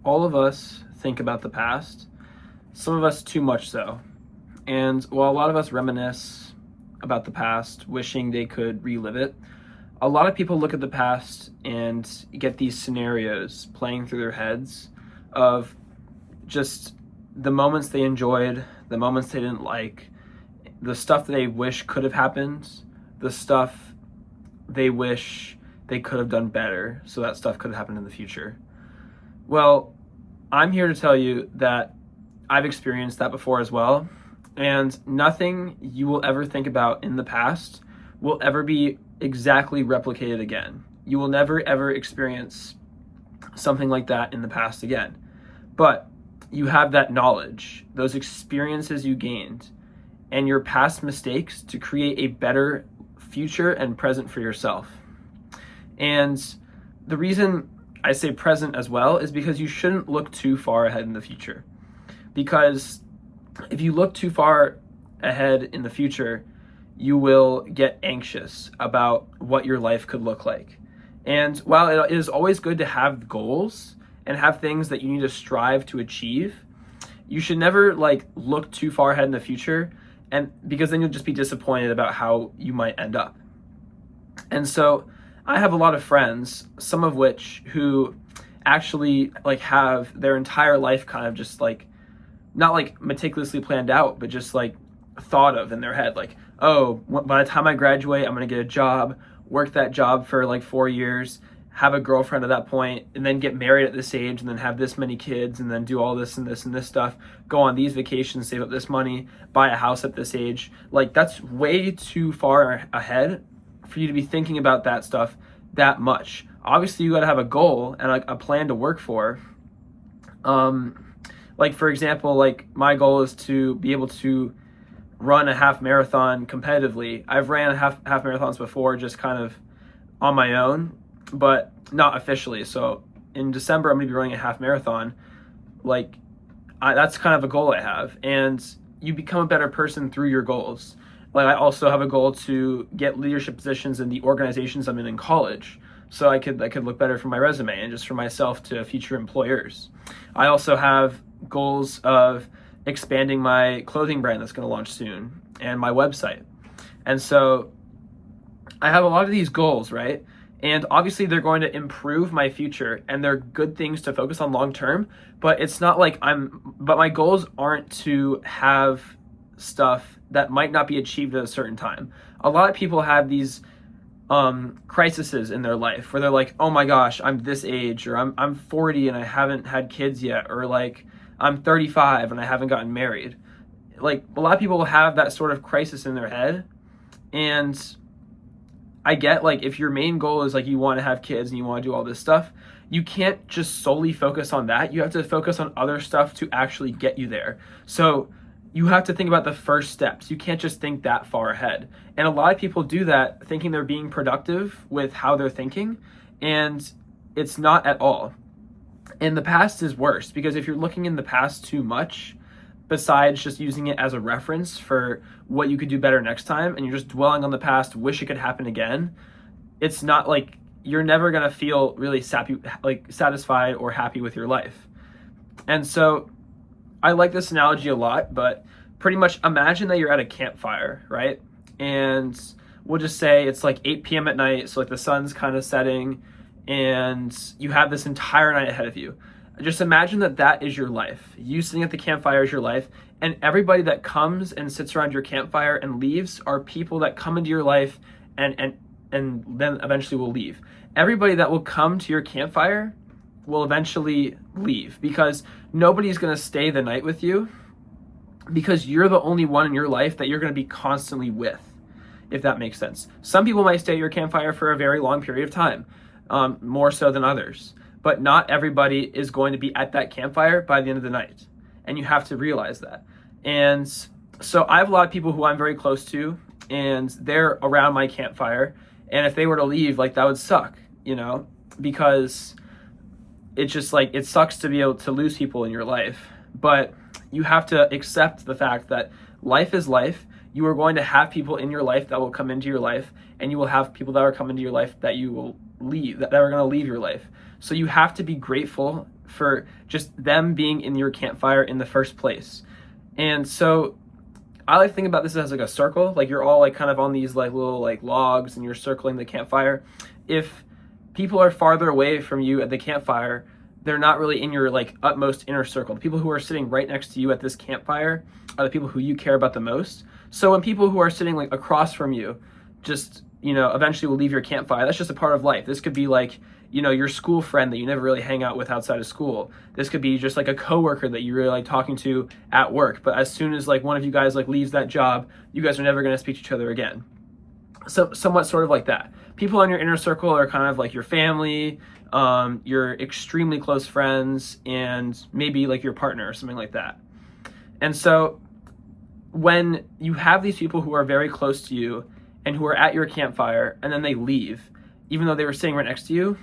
all of us think about the past, some of us too much so. And while a lot of us reminisce about the past, wishing they could relive it, a lot of people look at the past and get these scenarios playing through their heads of just the moments they enjoyed, the moments they didn't like, the stuff that they wish could have happened, the stuff they wish they could have done better so that stuff could have happened in the future. Well, I'm here to tell you that I've experienced that before as well, and nothing you will ever think about in the past will ever be exactly replicated again. You will never ever experience something like that in the past again. But you have that knowledge, those experiences you gained, and your past mistakes to create a better future and present for yourself. And the reason I say present as well is because you shouldn't look too far ahead in the future. Because if you look too far ahead in the future, you will get anxious about what your life could look like. And while it is always good to have goals and have things that you need to strive to achieve, you should never look too far ahead in the future, and because then you'll just be disappointed about how you might end up. And so I have a lot of friends, some of which who actually have their entire life kind of just not meticulously planned out, but just thought of in their head, oh, by the time I graduate, I'm going to get a job, work that job for 4 years, have a girlfriend at that point, and then get married at this age, and then have this many kids, and then do all this and this and this stuff, go on these vacations, save up this money, buy a house at this age. That's way too far ahead for you to be thinking about that stuff that much. Obviously, you got to have a goal and a plan to work for. For example, my goal is to be able to run a half marathon competitively. I've ran half marathons before, just kind of on my own, but not officially. So in December, I'm going to be running a half marathon. That's kind of a goal I have. And you become a better person through your goals. I also have a goal to get leadership positions in the organizations I'm in college, so I could look better for my resume and just for myself to future employers. I also have goals of expanding my clothing brand that's going to launch soon, and my website. And so I have a lot of these goals, right? And obviously they're going to improve my future, and they're good things to focus on long term, but it's not but my goals aren't to have stuff that might not be achieved at a certain time. A lot of people have these crises in their life where they're oh my gosh, I'm this age, or I'm 40 and I haven't had kids yet, or I'm 35 and I haven't gotten married. A lot of people have that sort of crisis in their head. And I get if your main goal is you want to have kids and you want to do all this stuff, you can't just solely focus on that. You have to focus on other stuff to actually get you there. So you have to think about the first steps. You can't just think that far ahead. And a lot of people do that thinking they're being productive with how they're thinking, and it's not at all. And the past is worse, because if you're looking in the past too much, besides just using it as a reference for what you could do better next time, and you're just dwelling on the past, wish it could happen again, it's not you're never going to feel really satisfied or happy with your life. And so I like this analogy a lot, but pretty much imagine that you're at a campfire, right? And we'll just say it's 8 p.m. at night, so the sun's kind of setting, and you have this entire night ahead of you. Just imagine that is your life. You sitting at the campfire is your life, and everybody that comes and sits around your campfire and leaves are people that come into your life and then eventually will leave. Everybody that will come to your campfire will eventually leave, because nobody's going to stay the night with you, because you're the only one in your life that you're going to be constantly with, if that makes sense. Some people might stay at your campfire for a very long period of time, more so than others, but not everybody is going to be at that campfire by the end of the night, and you have to realize that. And so I have a lot of people who I'm very close to, and they're around my campfire, and if they were to leave, that would suck, because it's just it sucks to be able to lose people in your life. But you have to accept the fact that life is life. You are going to have people in your life that will come into your life, and you will have people that are coming into your life that you will leave, that are going to leave your life. So you have to be grateful for just them being in your campfire in the first place. And so I like to think about this as like a circle, like you're all like kind of on these like little like logs and you're circling the campfire. If people are farther away from you at the campfire, they're not really in your like utmost inner circle. The people who are sitting right next to you at this campfire are the people who you care about the most. So when people who are sitting like across from you just, eventually will leave your campfire, that's just a part of life. This could be like, your school friend that you never really hang out with outside of school. This could be just like a coworker that you really like talking to at work. But as soon as like one of you guys like leaves that job, you guys are never going to speak to each other again. So somewhat sort of like that. People in your inner circle are kind of like your family, your extremely close friends, and maybe like your partner or something like that. And so when you have these people who are very close to you and who are at your campfire and then they leave, even though they were sitting right next to you,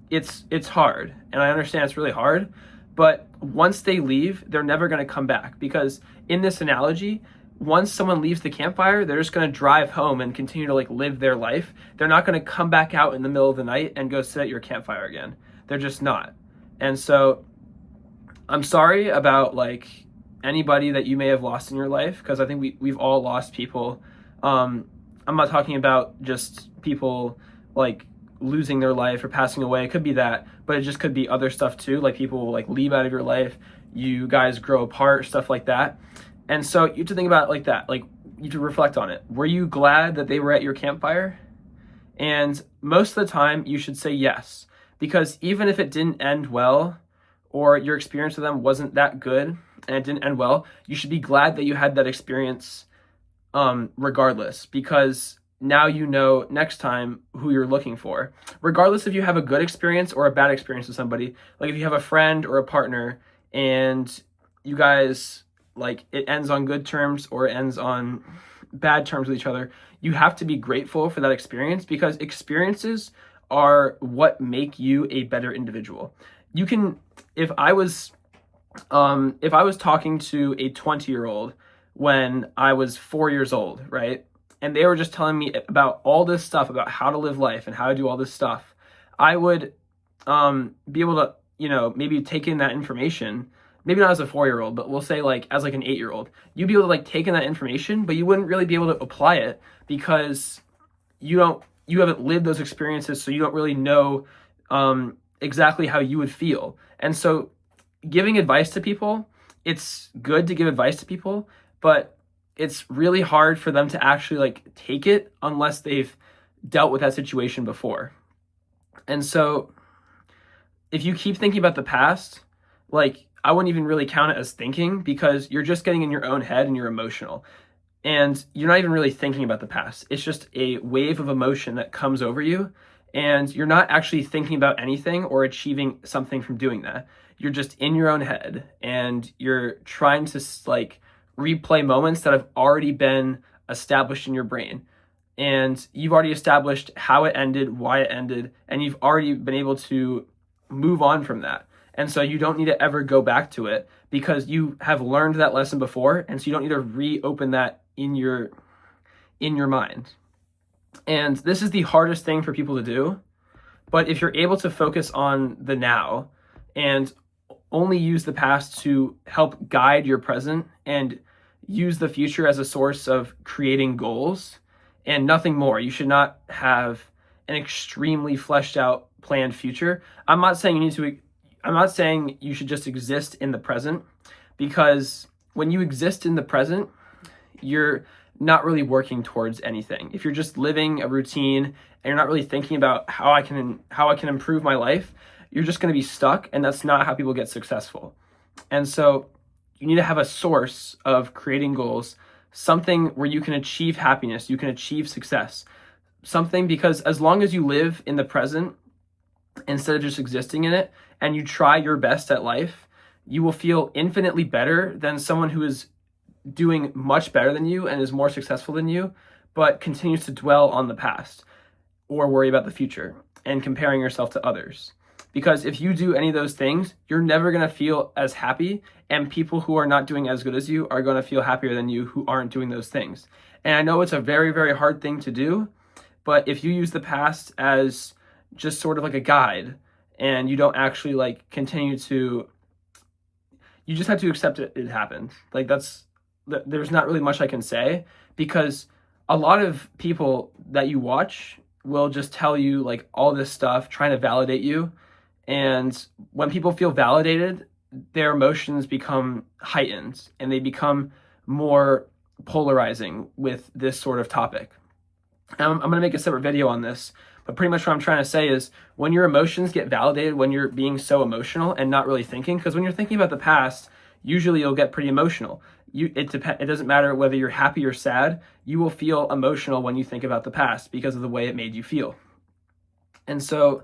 it's hard. And I understand it's really hard, but once they leave, they're never going to come back, because in this analogy, once someone leaves the campfire, they're just going to drive home and continue to like live their life. They're not going to come back out in the middle of the night and go sit at your campfire again. They're just not. And so I'm sorry about like anybody that you may have lost in your life, because I think we've all lost people. I'm not talking about just people like losing their life or passing away. It could be that, but it just could be other stuff too. Like people will like leave out of your life, you guys grow apart, stuff like that. And so you have to think about it like that. Like you have to reflect on it. Were you glad that they were at your campfire? And most of the time you should say yes, because even if it didn't end well, or your experience with them wasn't that good and it didn't end well, you should be glad that you had that experience regardless, because now you know next time who you're looking for. Regardless if you have a good experience or a bad experience with somebody, like if you have a friend or a partner and you guys, like it ends on good terms or it ends on bad terms with each other, you have to be grateful for that experience, because experiences are what make you a better individual. You can, if I was talking to a 20-year-old when I was 4 years old, right? And they were just telling me about all this stuff about how to live life and how to do all this stuff, I would be able to, maybe take in that information, maybe not as a 4-year-old, but we'll say like as like an 8-year-old. You'd be able to like take in that information, but you wouldn't really be able to apply it, because you haven't lived those experiences, so you don't really know exactly how you would feel. And so giving advice to people, it's good to give advice to people, but it's really hard for them to actually like take it unless they've dealt with that situation before. And so if you keep thinking about the past, like I wouldn't even really count it as thinking, because you're just getting in your own head and you're emotional. And you're not even really thinking about the past. It's just a wave of emotion that comes over you, and you're not actually thinking about anything or achieving something from doing that. You're just in your own head and you're trying to like replay moments that have already been established in your brain. And you've already established how it ended, why it ended, and you've already been able to move on from that. And so you don't need to ever go back to it, because you have learned that lesson before, and so you don't need to reopen that in your mind. And this is the hardest thing for people to do, but if you're able to focus on the now and only use the past to help guide your present and use the future as a source of creating goals and nothing more. You should not have an extremely fleshed out planned future. I'm not saying you should just exist in the present, because when you exist in the present, you're not really working towards anything. If you're just living a routine and you're not really thinking about how I can improve my life, you're just going to be stuck, and that's not how people get successful. And so you need to have a source of creating goals, something where you can achieve happiness, you can achieve success, something, because as long as you live in the present instead of just existing in it, and you try your best at life, you will feel infinitely better than someone who is doing much better than you and is more successful than you, but continues to dwell on the past or worry about the future and comparing yourself to others. Because if you do any of those things, you're never going to feel as happy, and people who are not doing as good as you are going to feel happier than you who aren't doing those things. And I know it's a very, very hard thing to do, but if you use the past as just sort of like a guide and you don't actually like continue to, you just have to accept it happened. Like there's not really much I can say, because a lot of people that you watch will just tell you like all this stuff trying to validate you. And when people feel validated, their emotions become heightened and they become more polarizing with this sort of topic. I'm going to make a separate video on this, but pretty much what I'm trying to say is when your emotions get validated, when you're being so emotional and not really thinking, because when you're thinking about the past, usually you'll get pretty emotional. It doesn't matter whether you're happy or sad, you will feel emotional when you think about the past because of the way it made you feel. And so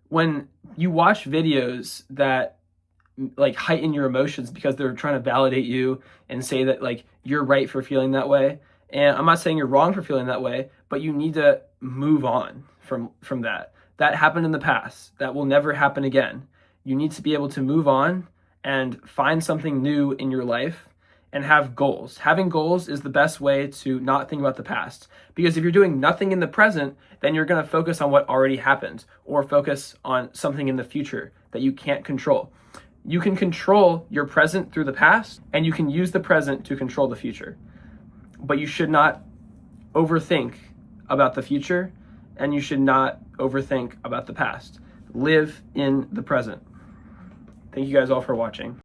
when you watch videos that like heighten your emotions because they're trying to validate you and say that like you're right for feeling that way, and I'm not saying you're wrong for feeling that way, but you need to move on from that. That happened in the past. That will never happen again. You need to be able to move on and find something new in your life and have goals. Having goals is the best way to not think about the past. Because if you're doing nothing in the present, then you're going to focus on what already happened or focus on something in the future that you can't control. You can control your present through the past, and you can use the present to control the future. But you should not overthink about the future, and you should not overthink about the past. Live in the present. Thank you guys all for watching.